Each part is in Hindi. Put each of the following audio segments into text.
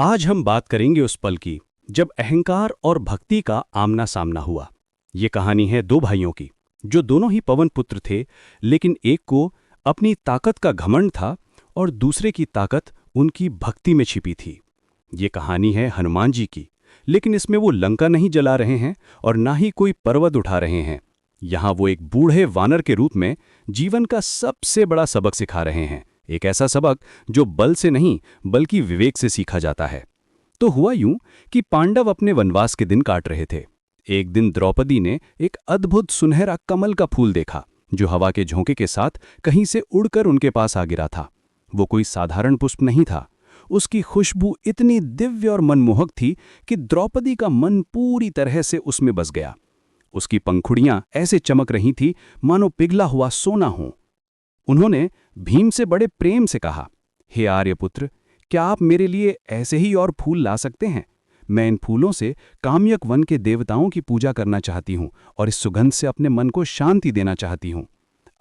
आज हम बात करेंगे उस पल की जब अहंकार और भक्ति का आमना सामना हुआ। ये कहानी है दो भाइयों की जो दोनों ही पवन पुत्र थे, लेकिन एक को अपनी ताकत का घमंड था और दूसरे की ताकत उनकी भक्ति में छिपी थी। ये कहानी है हनुमान जी की, लेकिन इसमें वो लंका नहीं जला रहे हैं और ना ही कोई पर्वत उठा रहे हैं। यहाँ वो एक बूढ़े वानर के रूप में जीवन का सबसे बड़ा सबक सिखा रहे हैं, एक ऐसा सबक जो बल से नहीं बल्कि विवेक से सीखा जाता है। तो हुआ यूं कि पांडव अपने वनवास के दिन काट रहे थे। एक दिन द्रौपदी ने एक अद्भुत सुनहरा कमल का फूल देखा जो हवा के झोंके के साथ कहीं से उड़कर उनके पास आ गिरा था। वो कोई साधारण पुष्प नहीं था। उसकी खुशबू इतनी दिव्य और मनमोहक थी कि द्रौपदी का मन पूरी तरह से उसमें बस गया। उसकी पंखुड़ियां ऐसे चमक रही थी मानो पिघला हुआ सोना हो। उन्होंने भीम से बड़े प्रेम से कहा, हे आर्यपुत्र, क्या आप मेरे लिए ऐसे ही और फूल ला सकते हैं? मैं इन फूलों से काम्यक वन के देवताओं की पूजा करना चाहती हूँ और इस सुगंध से अपने मन को शांति देना चाहती हूँ।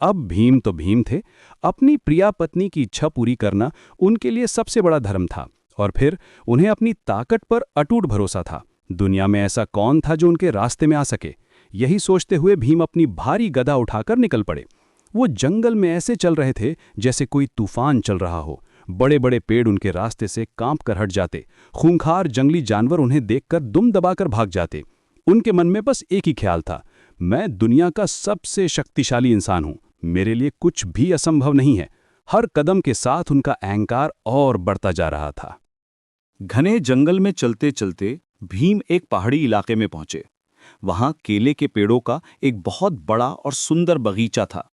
अब भीम तो भीम थे। अपनी प्रिया पत्नी की इच्छा पूरी करना उनके लिए सबसे बड़ा धर्म था और फिर उन्हें अपनी ताकत पर अटूट भरोसा था। दुनिया में ऐसा कौन था जो उनके रास्ते में आ सके? यही सोचते हुए भीम अपनी भारी गदा उठाकर निकल पड़े। वो जंगल में ऐसे चल रहे थे जैसे कोई तूफान चल रहा हो। बड़े बड़े पेड़ उनके रास्ते से कांप कर हट जाते। खूंखार जंगली जानवर उन्हें देखकर दुम दबाकर भाग जाते। उनके मन में बस एक ही ख्याल था, मैं दुनिया का सबसे शक्तिशाली इंसान हूं, मेरे लिए कुछ भी असंभव नहीं है। हर कदम के साथ उनका अहंकार और बढ़ता जा रहा था। घने जंगल में चलते चलते भीम एक पहाड़ी इलाके में पहुंचे। वहां केले के पेड़ों का एक बहुत बड़ा और सुंदर बगीचा था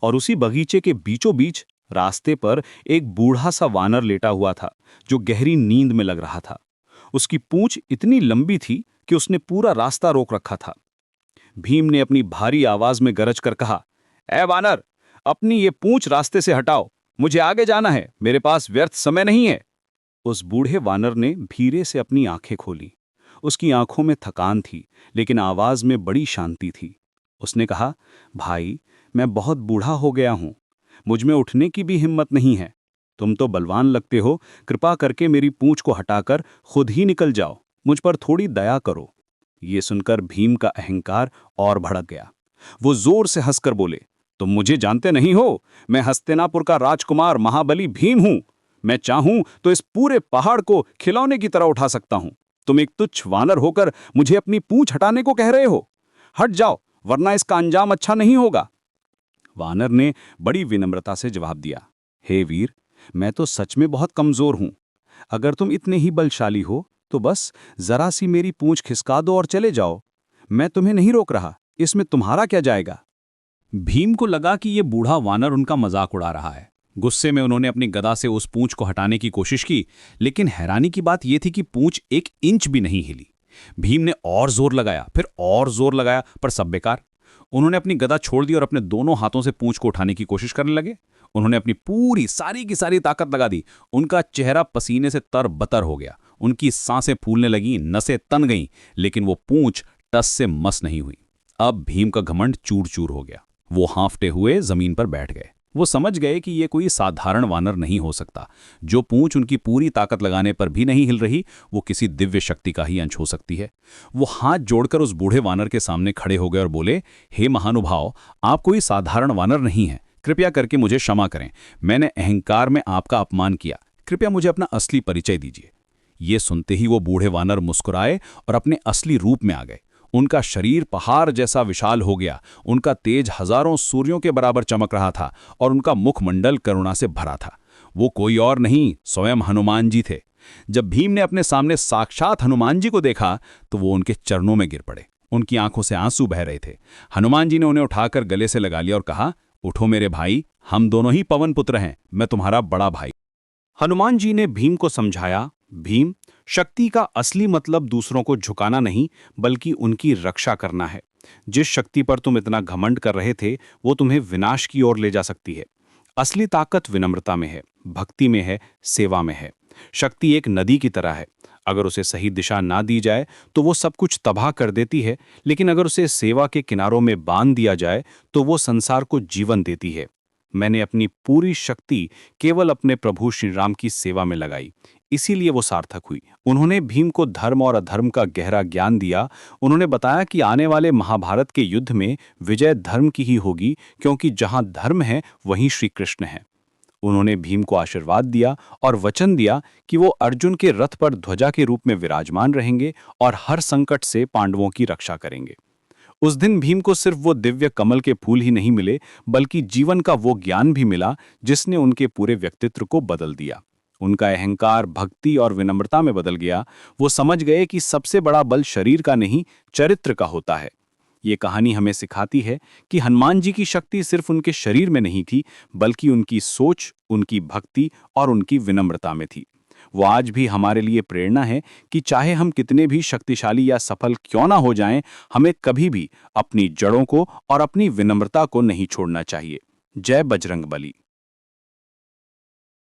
और उसी बगीचे के बीचों बीच रास्ते पर एक बूढ़ा सा वानर लेटा हुआ था जो गहरी नींद में लग रहा था। उसकी पूंछ इतनी लंबी थी कि उसने पूरा रास्ता रोक रखा था। भीम ने अपनी भारी आवाज में गरज कर कहा, ए वानर, अपनी ये पूंछ रास्ते से हटाओ, मुझे आगे जाना है, मेरे पास व्यर्थ समय नहीं है। उस बूढ़े वानर ने धीरे से अपनी आंखें खोली। उसकी आंखों में थकान थी, लेकिन आवाज में बड़ी शांति थी। उसने कहा, भाई, मैं बहुत बूढ़ा हो गया हूं, मुझ में उठने की भी हिम्मत नहीं है। तुम तो बलवान लगते हो, कृपा करके मेरी पूंछ को हटाकर खुद ही निकल जाओ, मुझ पर थोड़ी दया करो। ये सुनकर भीम का अहंकार और भड़क गया। वो जोर से हंसकर बोले, तुम मुझे जानते नहीं हो, मैं हस्तिनापुर का राजकुमार महाबली भीम हूं। मैं चाहूं तो इस पूरे पहाड़ को खिलौने की तरह उठा सकता हूं। तुम एक तुच्छ वानर होकर मुझे अपनी पूंछ हटाने को कह रहे हो? हट जाओ, वरना इसका अंजाम अच्छा नहीं होगा। वानर ने बड़ी विनम्रता से जवाब दिया, हे वीर, मैं तो सच में बहुत कमजोर हूं। अगर तुम इतने ही बलशाली हो तो बस जरा सी मेरी पूंछ खिसका दो और चले जाओ। मैं तुम्हें नहीं रोक रहा, इसमें तुम्हारा क्या जाएगा? भीम को लगा कि ये बूढ़ा वानर उनका मजाक उड़ा रहा है। गुस्से में उन्होंने अपनी गदा से उस पूंछ को हटाने की कोशिश की, लेकिन हैरानी की बात यह थी कि पूंछ 1 इंच भी नहीं हिली। भीम ने और जोर लगाया, फिर और जोर लगाया, पर सब बेकार। उन्होंने अपनी गदा छोड़ दी और अपने दोनों हाथों से पूंछ को उठाने की कोशिश करने लगे। उन्होंने अपनी पूरी सारी की सारी ताकत लगा दी। उनका चेहरा पसीने से तरबतर हो गया, उनकी सांसें फूलने लगीं, नसें तन गईं, लेकिन वो पूंछ टस से मस नहीं हुई। अब भीम का घमंड चूर चूर हो गया। वो हाँफते हुए जमीन पर बैठ गए। वो समझ गए कि ये कोई साधारण वानर नहीं हो सकता। जो पूंछ उनकी पूरी ताकत लगाने पर भी नहीं हिल रही, वो किसी दिव्य शक्ति का ही अंश हो सकती है। वो हाथ जोड़कर उस बूढ़े वानर के सामने खड़े हो गए और बोले, हे महानुभाव, आप कोई साधारण वानर नहीं हैं। कृपया करके मुझे क्षमा करें। मैंने अहंकार में आपका अपमान किया। कृपया मुझे अपना असली परिचय दीजिए। ये सुनते ही वो बूढ़े वानर मुस्कुराए और अपने असली रूप में आ गए। उनका शरीर पहाड़ जैसा विशाल हो गया, उनका तेज हजारों सूर्यों के बराबर चमक रहा था और उनका मुखमंडल करुणा से भरा था। वो कोई और नहीं, स्वयं हनुमान जी थे। जब भीम ने अपने सामने साक्षात हनुमान जी को देखा तो वो उनके चरणों में गिर पड़े। उनकी आंखों से आंसू बह रहे थे। हनुमान जी ने उन्हें उठाकर गले से लगा लिया और कहा, उठो मेरे भाई, हम दोनों ही पवन पुत्र हैं, मैं तुम्हारा बड़ा भाई। हनुमान जी ने भीम को समझाया, भीम, शक्ति का असली मतलब दूसरों को झुकाना नहीं बल्कि उनकी रक्षा करना है। जिस शक्ति पर तुम इतना घमंड कर रहे थे वो तुम्हें विनाश की ओर ले जा सकती है। असली ताकत विनम्रता में है, भक्ति में है, सेवा में है। शक्ति एक नदी की तरह है, अगर उसे सही दिशा ना दी जाए तो वो सब कुछ तबाह कर देती है, लेकिन अगर उसे सेवा के किनारों में बांध दिया जाए तो वो संसार को जीवन देती है। मैंने अपनी पूरी शक्ति केवल अपने प्रभु श्री राम की सेवा में लगाई, इसीलिए वो सार्थक हुई। उन्होंने भीम को धर्म और अधर्म का गहरा ज्ञान दिया। उन्होंने बताया कि आने वाले महाभारत के युद्ध में विजय धर्म की ही होगी, क्योंकि जहां धर्म है वहीं श्री कृष्ण है। उन्होंने भीम को आशीर्वाद दिया और वचन दिया कि वो अर्जुन के रथ पर ध्वजा के रूप में विराजमान रहेंगे और हर संकट से पांडवों की रक्षा करेंगे। उस दिन भीम को सिर्फ वो दिव्य कमल के फूल ही नहीं मिले, बल्कि जीवन का वो ज्ञान भी मिला जिसने उनके पूरे व्यक्तित्व को बदल दिया। उनका अहंकार भक्ति और विनम्रता में बदल गया। वो समझ गए कि सबसे बड़ा बल शरीर का नहीं, चरित्र का होता है। ये कहानी हमें सिखाती है कि हनुमान जी की शक्ति सिर्फ उनके शरीर में नहीं थी, बल्कि उनकी सोच, उनकी भक्ति और उनकी विनम्रता में थी। वो आज भी हमारे लिए प्रेरणा है कि चाहे हम कितने भी शक्तिशाली या सफल क्यों ना हो जाएं, हमें कभी भी अपनी जड़ों को और अपनी विनम्रता को नहीं छोड़ना चाहिए। जय बजरंगबली।